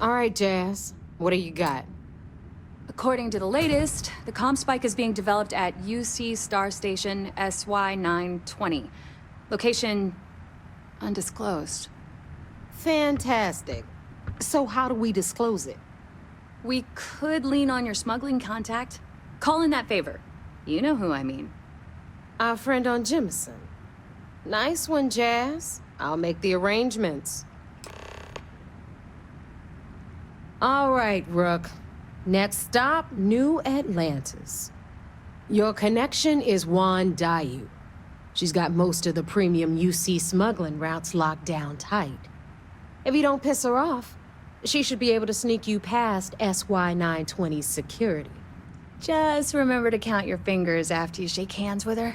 All right, Jazz. What do you got? According to the latest, the Comspike is being developed at UC Star Station SY-920. Location undisclosed. Fantastic. So how do we disclose it? We could lean on your smuggling contact. Call in that favor. You know who I mean. Our friend on Jimison. Nice one, Jazz. I'll make the arrangements. All right, Rook. Next stop, New Atlantis. Your connection is Huan Daiyu. She's got most of the premium UC smuggling routes locked down tight. If you don't piss her off, she should be able to sneak you past SY-920's security. Just remember to count your fingers after you shake hands with her.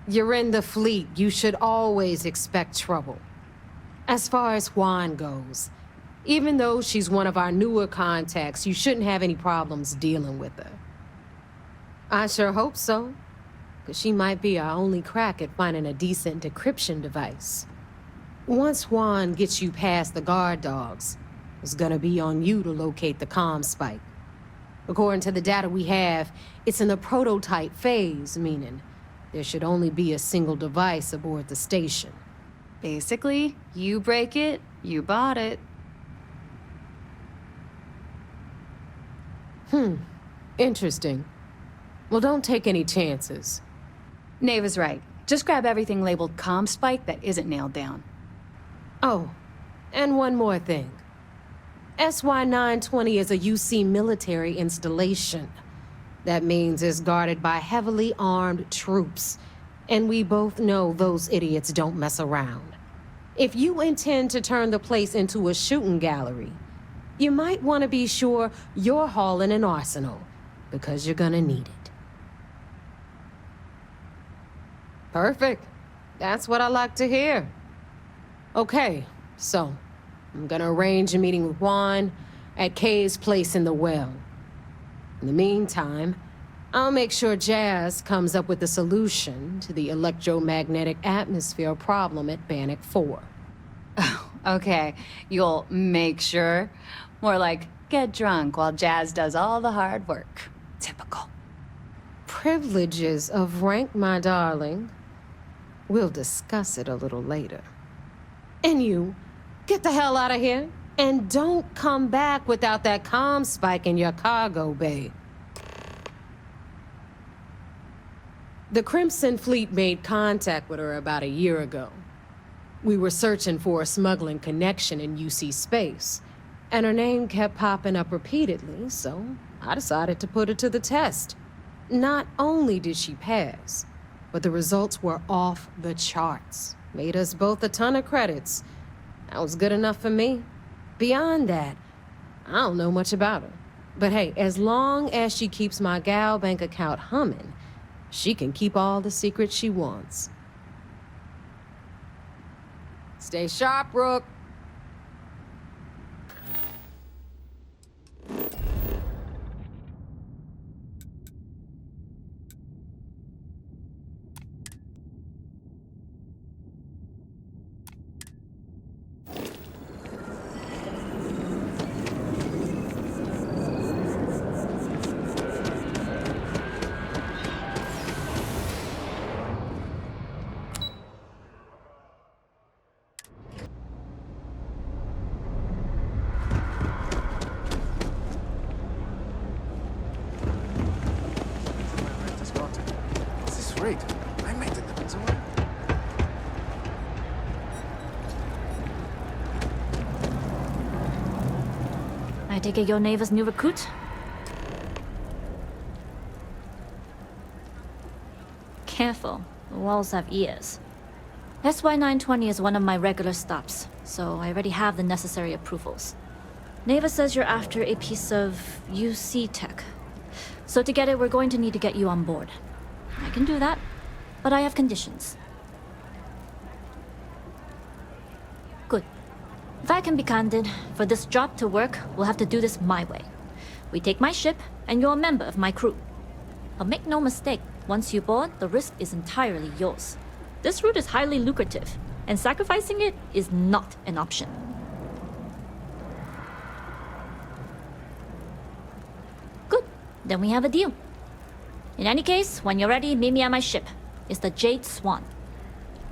You're in the fleet. You should always expect trouble. As far as Huan goes, even though she's one of our newer contacts, you shouldn't have any problems dealing with her. I sure hope so, because she might be our only crack at finding a decent decryption device. Once Huan gets you past the guard dogs, it's gonna be on you to locate the Comspike. According to the data we have, it's in the prototype phase, meaning there should only be a single device aboard the station. Basically, you break it, you bought it. Interesting. Well, don't take any chances. Naeva's right. Just grab everything labeled Comspike that isn't nailed down. Oh, and one more thing. SY-920 is a UC military installation. That means it's guarded by heavily armed troops. And we both know those idiots don't mess around. If you intend to turn the place into a shooting gallery, you might want to be sure you're hauling an arsenal, because you're gonna need it. Perfect. That's what I like to hear. Okay, so I'm gonna arrange a meeting with Juan at Kay's place in the well. In the meantime, I'll make sure Jazz comes up with a solution to the electromagnetic atmosphere problem at Bannock 4. Oh, okay. You'll make sure. More like, get drunk while Jazz does all the hard work. Typical. Privileges of rank, my darling. We'll discuss it a little later. And you, get the hell out of here. And don't come back without that Comspike in your cargo bay. The Crimson Fleet made contact with her about a year ago. We were searching for a smuggling connection in UC space, and her name kept popping up repeatedly, so I decided to put her to the test. Not only did she pass, but the results were off the charts. Made us both a ton of credits. That was good enough for me. Beyond that, I don't know much about her. But hey, as long as she keeps my gal bank account humming, she can keep all the secrets she wants. Stay sharp, Rook. Great. I made it. It's all right. I take it you're Naeva's new recruit? Careful. The walls have ears. SY-920 is one of my regular stops, so I already have the necessary approvals. Naeva says you're after a piece of UC tech. So to get it, we're going to need to get you on board. I can do that, but I have conditions. Good. If I can be candid, for this job to work, we'll have to do this my way. We take my ship, and you're a member of my crew. But make no mistake, once you board, the risk is entirely yours. This route is highly lucrative. and sacrificing it is not an option. Good, then we have a deal. In any case, when you're ready, meet me at my ship. It's the Jade Swan.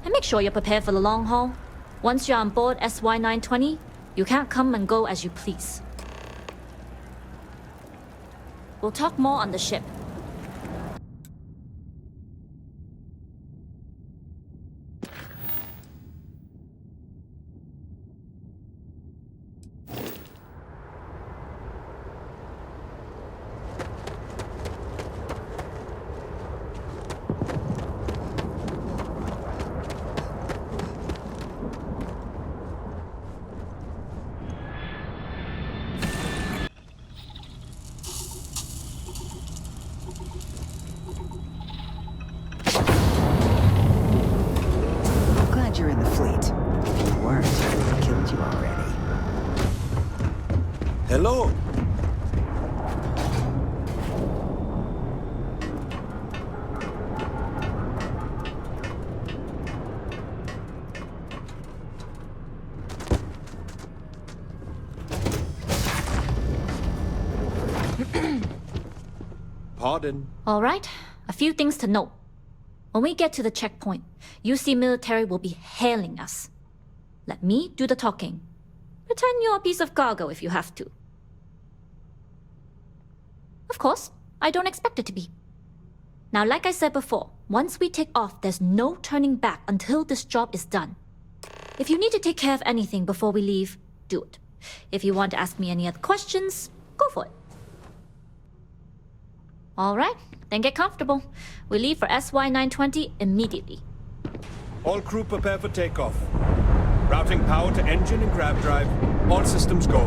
And make sure you're prepared for the long haul. Once you're on board SY-920, you can't come and go as you please. We'll talk more on the ship. You're in the fleet. If you weren't, I would have killed you already. Hello. Pardon. All right, a few things to note. When we get to the checkpoint, UC military will be hailing us. Let me do the talking. Pretend you're a piece of cargo if you have to. Of course, I don't expect it to be. Now, like I said before, once we take off, there's no turning back until this job is done. If you need to take care of anything before we leave, do it. If you want to ask me any other questions, go for it. All right, then get comfortable. We leave for SY-920 immediately. All crew prepare for takeoff. Routing power to engine and grav drive. All systems go.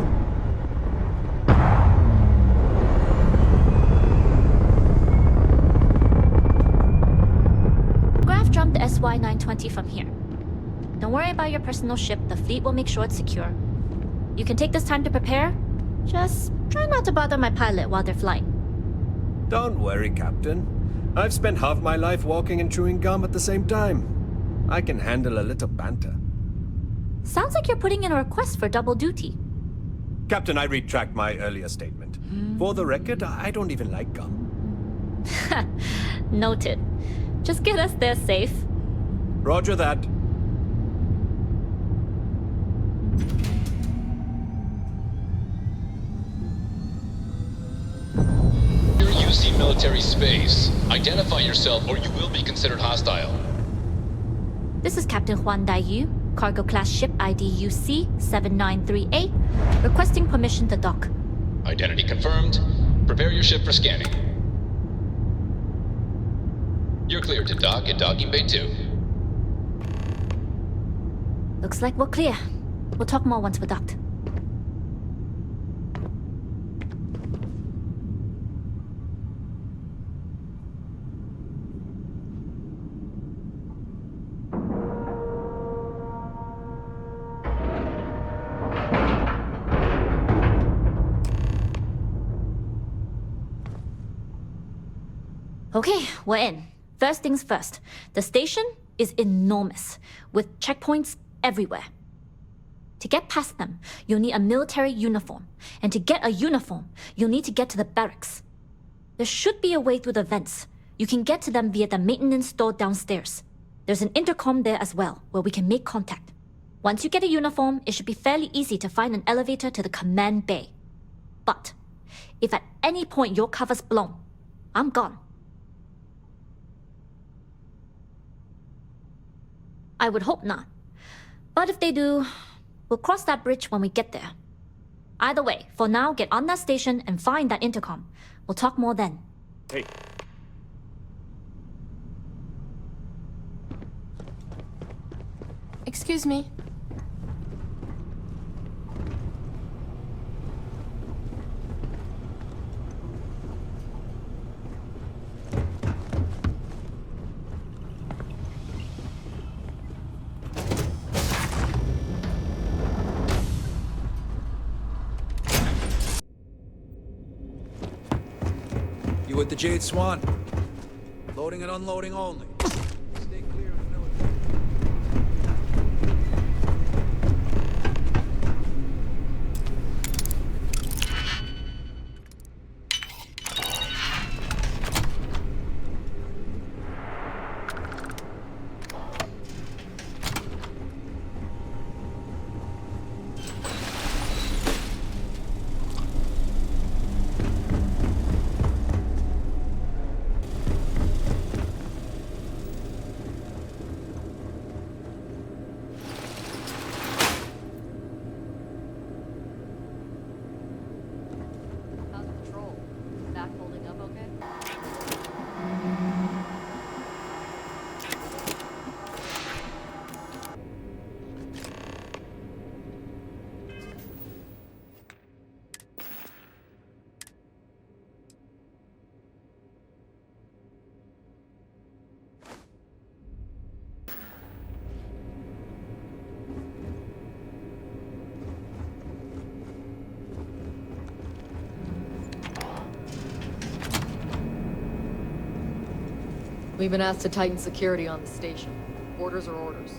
Grav jump the SY-920 from here. Don't worry about your personal ship. The fleet will make sure it's secure. You can take this time to prepare. Just try not to bother my pilot while they're flying. Don't worry, Captain. I've spent half my life walking and chewing gum at the same time. I can handle a little banter. Sounds like you're putting in a request for double duty. Captain, I retract my earlier statement. For the record, I don't even like gum. Noted. Just get us there safe. Roger that. UC military space. Identify yourself or you will be considered hostile. This is Captain Huan Daiyu, cargo class ship ID UC 7938, requesting permission to dock. Identity confirmed. Prepare your ship for scanning. You're cleared to dock at docking bay 2. Looks like we're clear. We'll talk more once we're docked. Okay, we're in. First things first. The station is enormous, with checkpoints everywhere. To get past them, you'll need a military uniform. And to get a uniform, you'll need to get to the barracks. There should be a way through the vents. You can get to them via the maintenance store downstairs. There's an intercom there as well, where we can make contact. Once you get a uniform, it should be fairly easy to find an elevator to the command bay. But if at any point your cover's blown, I'm gone. I would hope not. But if they do, we'll cross that bridge when we get there. Either way, for now, get on that station and find that intercom. We'll talk more then. Hey. Excuse me. You with the Jade Swan? Loading and unloading only. Stay clear of the military. We've been asked to tighten security on the station. Orders are orders.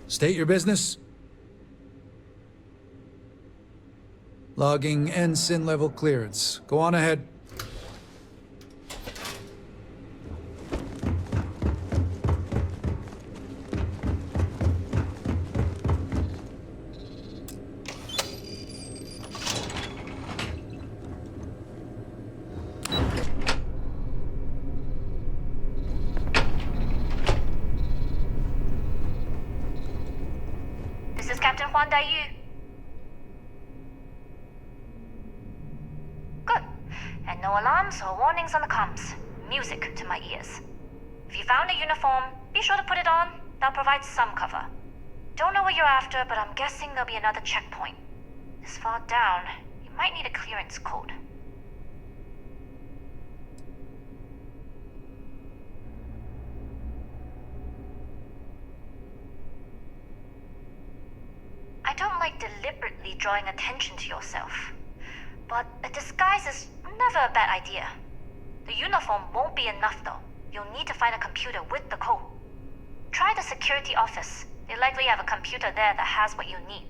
State your business. Logging Ensign level clearance. Go on ahead. This is Captain Huan Daiyu. Good. And no alarms or warnings on the comms. Music to my ears. If you found a uniform, be sure to put it on. That'll provide some cover. Don't know what you're after, but I'm guessing there'll be another checkpoint. This far down, you might need a clearance code. I don't like deliberately drawing attention to yourself, but a disguise is never a bad idea. The uniform won't be enough though. You'll need to find a computer with the code. Try the security office. They likely have a computer there that has what you need.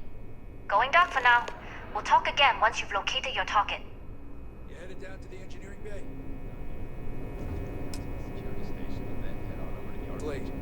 Going dark for now. We'll talk again once you've located your target. You headed down to the engineering bay? Security station and then head on over to the art. Blade.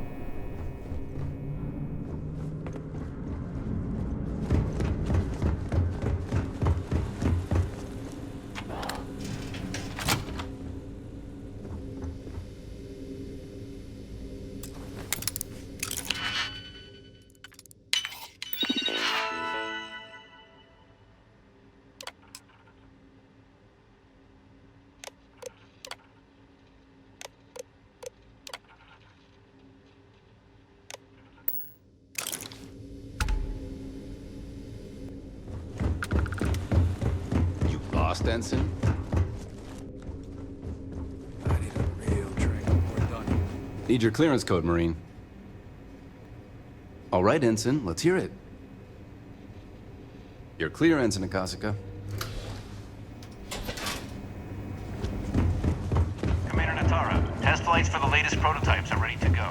Ensign? I need a real drink when we're done. Need your clearance code, Marine. All right, Ensign, let's hear it. You're clear, Ensign Akasaka. Commander Natara, test flights for the latest prototypes are ready to go.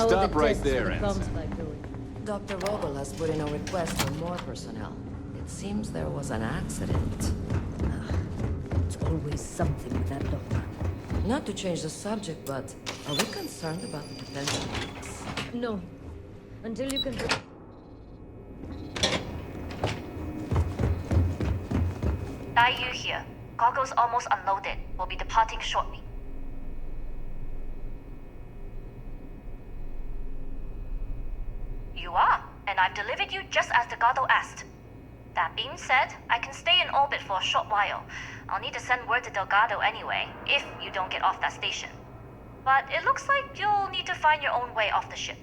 Stop right there, Ensign. Dr. Vogel has put in a request for more personnel. It seems there was an accident. It's always something with that doctor. Not to change the subject, but are we concerned about the potential leaks? No. Until you can... Daiyu here. Cargo's almost unloaded. We'll be departing shortly. You are, and I've delivered you just as Delgado asked. That being said, I can stay in orbit for a short while. I'll need to send word to Delgado anyway, if you don't get off that station. But it looks like you'll need to find your own way off the ship.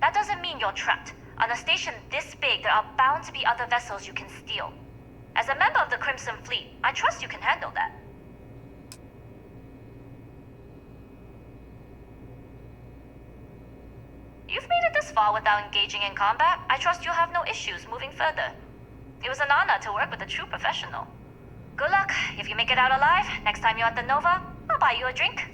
That doesn't mean you're trapped. On a station this big, there are bound to be other vessels you can steal. As a member of the Crimson Fleet, I trust you can handle that. You've made it this far without engaging in combat, I trust you'll have no issues moving further. It was an honor to work with a true professional. Good luck. If you make it out alive, next time you're at the Nova, I'll buy you a drink.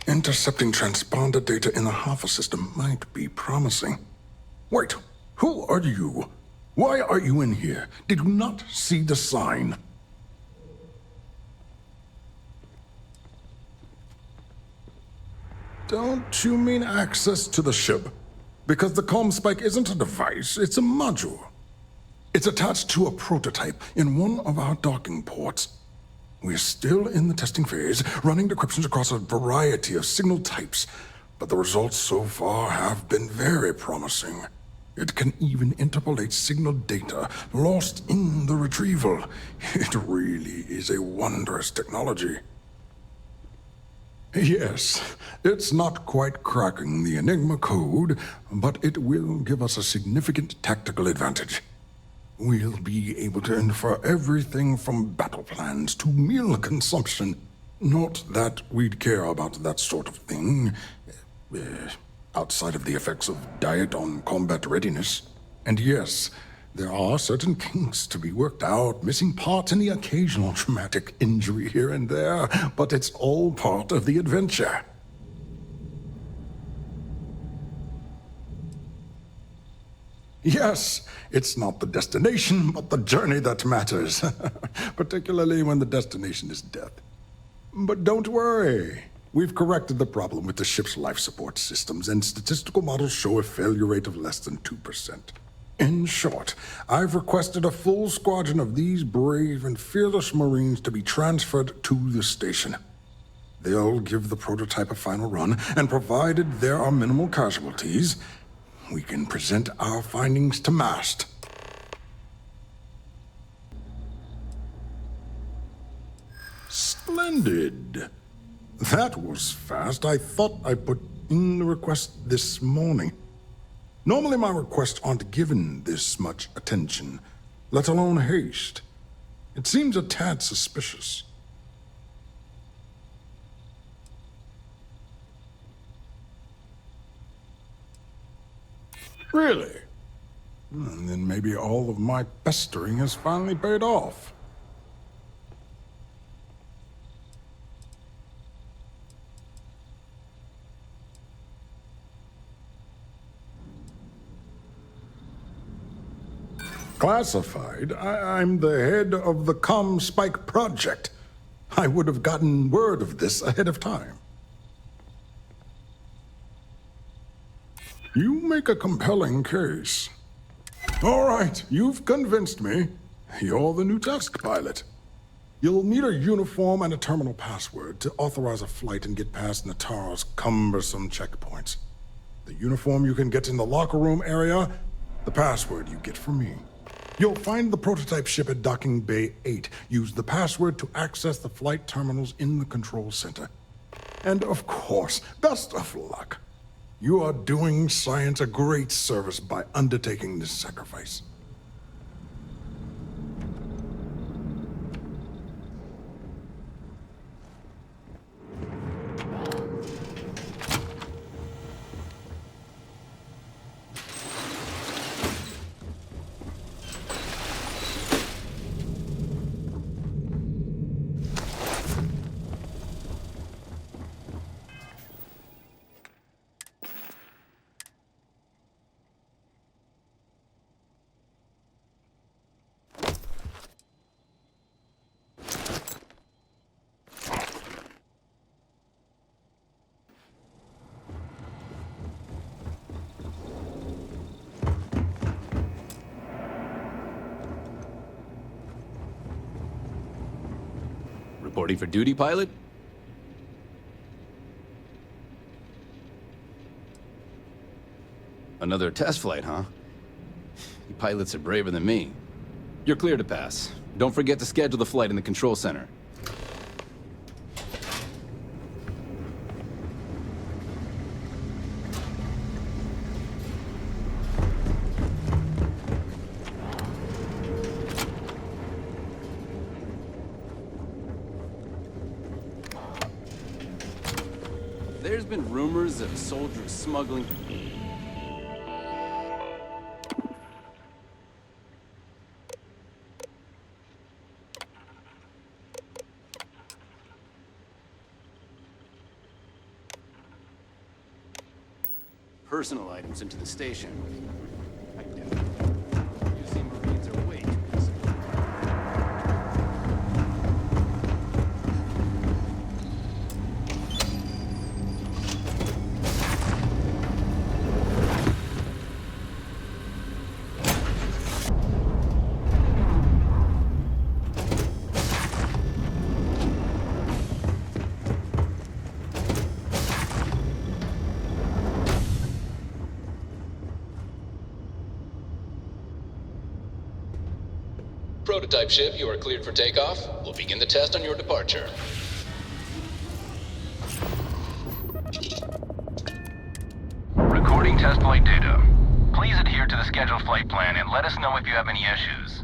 Intercepting transponder data in the Alpha system might be promising. Wait, who are you? Why are you in here? Did you not see the sign? Don't you mean access to the ship? Because the Comspike isn't a device, it's a module. It's attached to a prototype in one of our docking ports. We're still in the testing phase, running decryptions across a variety of signal types, but the results so far have been very promising. It can even interpolate signal data lost in the retrieval. It really is a wondrous technology. Yes, it's not quite cracking the Enigma code, but it will give us a significant tactical advantage. We'll be able to infer everything from battle plans to meal consumption. Not that we'd care about that sort of thing, outside of the effects of diet on combat readiness. And yes, there are certain kinks to be worked out, missing parts and the occasional traumatic injury here and there, but it's all part of the adventure. Yes, it's not the destination, but the journey that matters, particularly when the destination is death. But don't worry. We've corrected the problem with the ship's life support systems, and statistical models show a failure rate of less than 2%. In short, I've requested a full squadron of these brave and fearless Marines to be transferred to the station. They'll give the prototype a final run, and provided there are minimal casualties, we can present our findings to MAST. Splendid. That was fast. I thought I put in the request this morning. Normally my requests aren't given this much attention, let alone haste. It seems a tad suspicious. Really? And then maybe all of my pestering has finally paid off. Classified? I'm the head of the Comspike project. I would have gotten word of this ahead of time. You make a compelling case. All right, you've convinced me. You're the new task pilot. You'll need a uniform and a terminal password to authorize a flight and get past Natara's cumbersome checkpoints. The uniform you can get in the locker room area, the password you get from me. You'll find the prototype ship at Docking Bay 8. Use the password to access the flight terminals in the control center. And of course, best of luck. You are doing science a great service by undertaking this sacrifice. Reporting for duty, pilot? Another test flight, huh? You pilots are braver than me. You're clear to pass. Don't forget to schedule the flight in the control center. there's been rumors of soldiers smuggling... personal items into the station. I doubt it. UC Marines are way too conservative. Prototype ship, you are cleared for takeoff. We'll begin the test on your departure. Recording test flight data. Please adhere to the scheduled flight plan and let us know if you have any issues.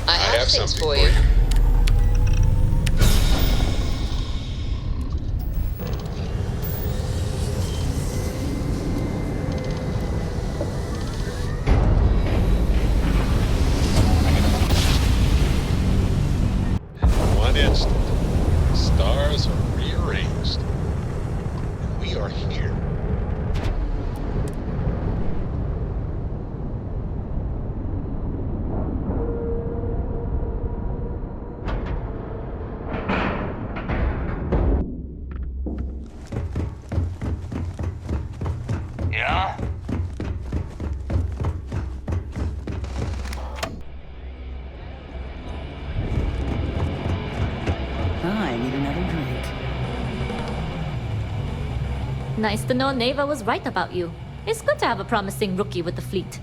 I have something for you. Stars are rearranged. And we are here. Yeah? I need another drink. Nice to know Naeva was right about you. It's good to have a promising rookie with the fleet.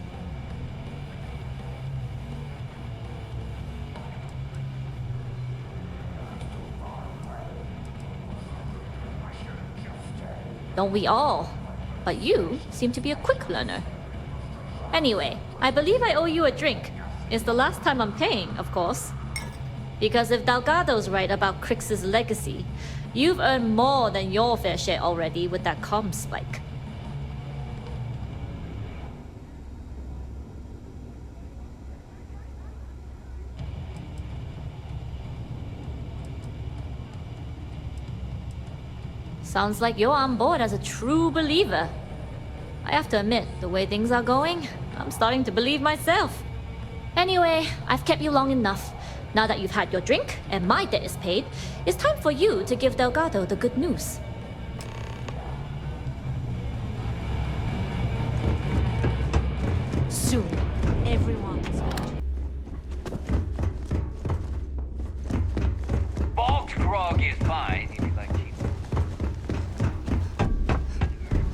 Don't we all? But you seem to be a quick learner. Anyway, I believe I owe you a drink. It's the last time I'm paying, of course. Because if Delgado's right about Crix's legacy, you've earned more than your fair share already with that Comspike. Sounds like you're on board as a true believer. I have to admit, the way things are going, I'm starting to believe myself. Anyway, I've kept you long enough. Now that you've had your drink and my debt is paid, it's time for you to give Delgado the good news. Soon, everyone is Bulk grog is fine if you like cheap.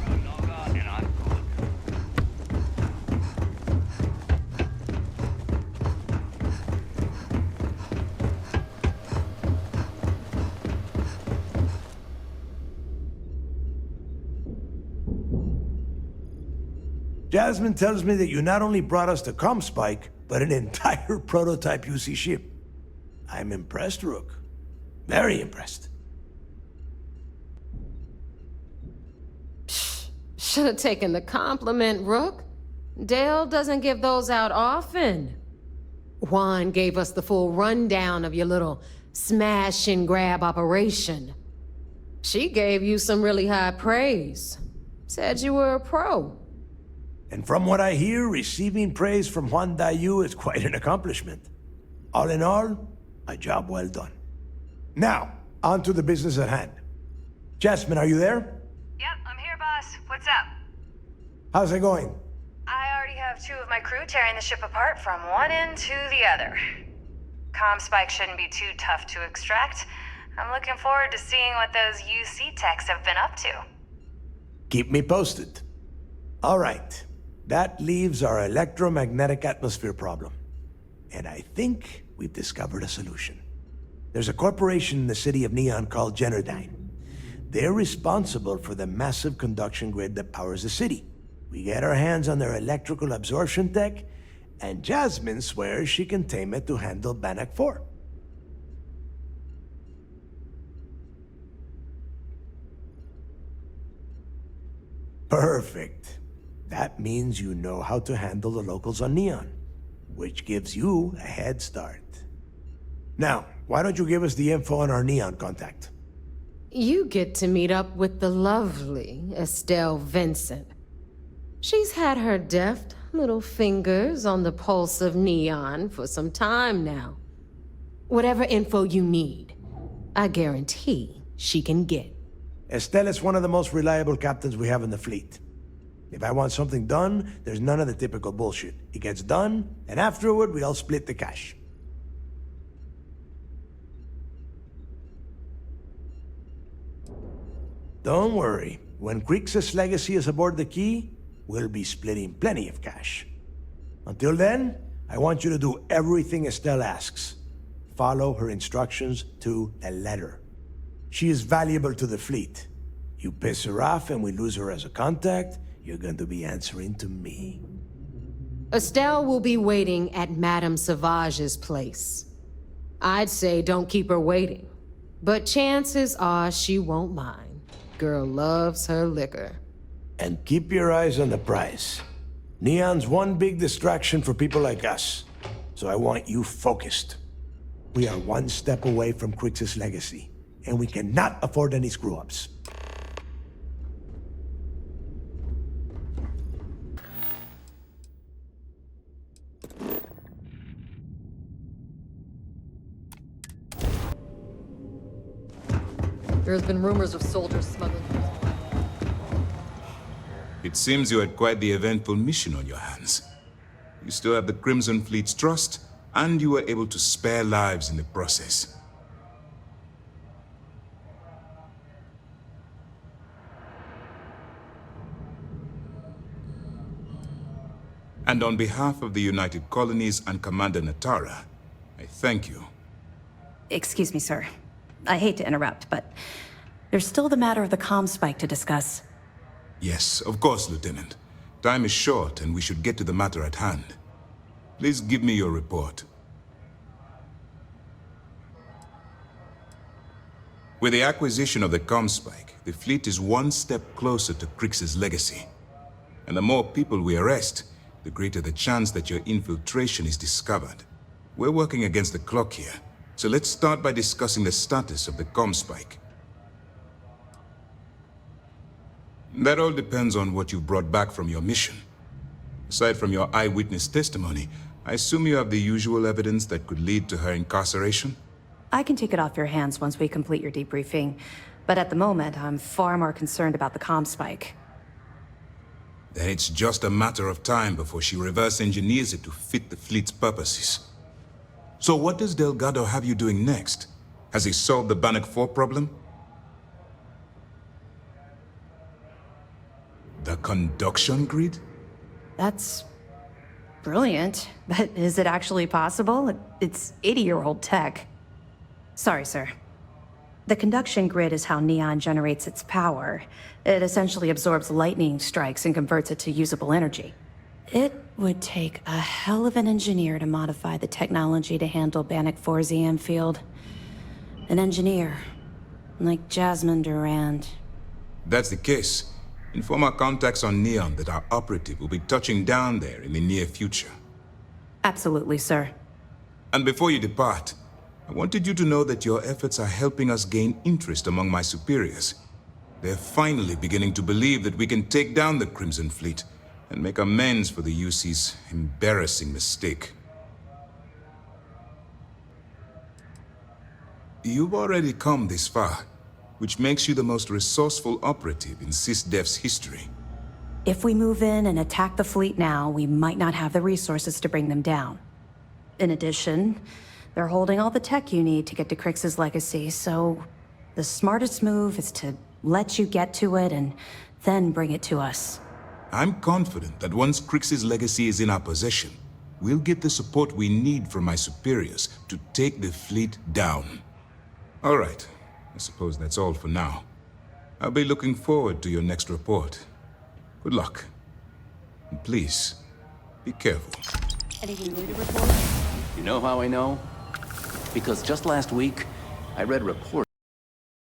And I'm good. Jasmine tells me that you not only brought us the Comspike, but an entire prototype UC ship. I'm impressed, Rook. Very impressed. Should have taken the compliment, Rook. Dale doesn't give those out often. Huan gave us the full rundown of your little smash and grab operation. She gave you some really high praise. Said you were a pro. And from what I hear, receiving praise from Huan Daiyu is quite an accomplishment. All in all, a job well done. Now, on to the business at hand. Jasmine, are you there? Yep, I'm here, boss. What's up? How's it going? I already have 2 of my crew tearing the ship apart from one end to the other. Comspike shouldn't be too tough to extract. I'm looking forward to seeing what those UC techs have been up to. Keep me posted. All right. That leaves our electromagnetic atmosphere problem. And I think we've discovered a solution. There's a corporation in the city of Neon called Generdyne. They're responsible for the massive conduction grid that powers the city. we get our hands on their electrical absorption tech, and Jasmine swears she can tame it to handle Bannock 4. Perfect. That means you know how to handle the locals on Neon, which gives you a head start. Now, why don't you give us the info on our Neon contact? You get to meet up with the lovely Estelle Vincent. She's had her deft little fingers on the pulse of Neon for some time now. Whatever info you need, I guarantee she can get. Estelle is one of the most reliable captains we have in the fleet. If I want something done, there's none of the typical bullshit. It gets done, and afterward, we all split the cash. Don't worry. When Crix's legacy is aboard the Key, we'll be splitting plenty of cash. Until then, I want you to do everything Estelle asks. Follow her instructions to the letter. She is valuable to the fleet. You piss her off and we lose her as a contact, you're going to be answering to me. Estelle will be waiting at Madame Sauvage's place. I'd say don't keep her waiting, but chances are she won't mind. Girl loves her liquor. And keep your eyes on the prize. Neon's one big distraction for people like us, so I want you focused. We are one step away from Crix's legacy, and we cannot afford any screw-ups. There's been rumors of soldiers smuggling. It seems you had quite the eventful mission on your hands. You still have the Crimson Fleet's trust, and you were able to spare lives in the process. And on behalf of the United Colonies and Commander Natara, I thank you. Excuse me, sir. I hate to interrupt, but there's still the matter of the Comspike to discuss. Yes, of course, Lieutenant. Time is short, and we should get to the matter at hand. Please give me your report. With the acquisition of the Comspike, the fleet is one step closer to Crix's legacy. And the more people we arrest, the greater the chance that your infiltration is discovered. We're working against the clock here, so let's start by discussing the status of the Comspike. That all depends on what you've brought back from your mission. Aside from your eyewitness testimony, I assume you have the usual evidence that could lead to her incarceration? I can take it off your hands once we complete your debriefing, but at the moment, I'm far more concerned about the Comspike. Then it's just a matter of time before she reverse engineers it to fit the fleet's purposes. So what does Delgado have you doing next? Has he solved the Bannock 4 problem? The conduction grid? That's brilliant, but is it actually possible? It's 80-year-old tech. Sorry, sir. The conduction grid is how Neon generates its power. It essentially absorbs lightning strikes and converts it to usable energy. It would take a hell of an engineer to modify the technology to handle Bannock 4's EM field. An engineer, like Jasmine Durand. That's the case. Inform our contacts on Neon that our operative will be touching down there in the near future. Absolutely, sir. And before you depart, I wanted you to know that your efforts are helping us gain interest among my superiors. They're finally beginning to believe that we can take down the Crimson Fleet and make amends for the UC's embarrassing mistake. You've already come this far, which makes you the most resourceful operative in SysDef's history. If we move in and attack the fleet now, we might not have the resources to bring them down. In addition, they're holding all the tech you need to get to Crix's legacy, so the smartest move is to let you get to it and then bring it to us. I'm confident that once Crix's legacy is in our possession, we'll get the support we need from my superiors to take the fleet down. All right, I suppose that's all for now. I'll be looking forward to your next report. Good luck. And please, be careful. Anything new to report? You know how I know? Because just last week, I read a report